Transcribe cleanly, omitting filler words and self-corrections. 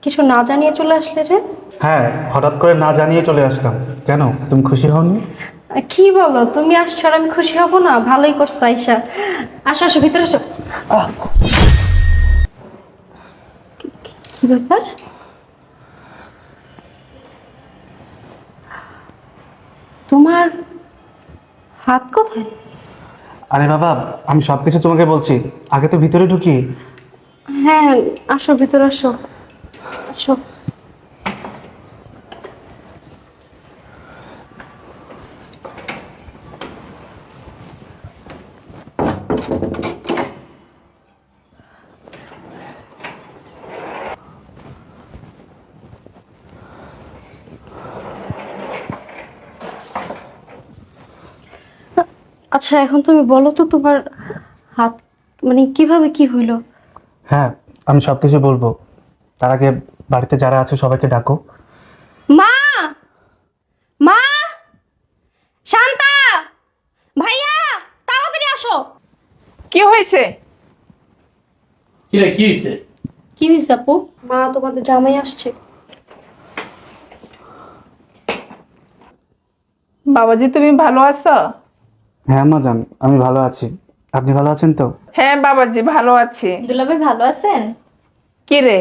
কিছু না জানিয়ে চলে আসলে যে? হ্যাঁ, হঠাৎ করে না জানিয়ে চলে আসলাম। কেন, তুমি খুশি হওনি? কি বলো, তুমি আসছো আর আমি খুশি হব না? ভালোই করছো আইসা। আসো আসো, ভিতরে আসো। আহ! কি ব্যাপার? তোমার হাত কোথায়? আরে বাবা, আমি সবকিছু তোমাকে বলছি, আগে তো ভিতরে ঢুকি। হ্যাঁ, আসো ভিতরে আসো। আসো। আচ্ছা, এখন তুমি বলো তো তোমার হাত মানে কিভাবে কি হইলো? হ্যাঁ, আমি সবকিছু বলবো। তার আগে বাড়িতে যারা আছে সবাইকে ডাকো। মা! মা! শান্তা! ভাইয়া! তাড়াতাড়ি আসো। কি হয়েছে? কি রে, কি হয়েছে? কি হইছে আপু? মা, তোমাদের জামাই আসছে। বাবাজি, তুমি ভালো আছো? হ্যাঁ আম্মাজান, আমি ভালো আছি। আপনি ভালো আছেন তো? হ্যাঁ বাবাজি, ভালো আছি। দুলাভাই ভালো আছেন? কি রে,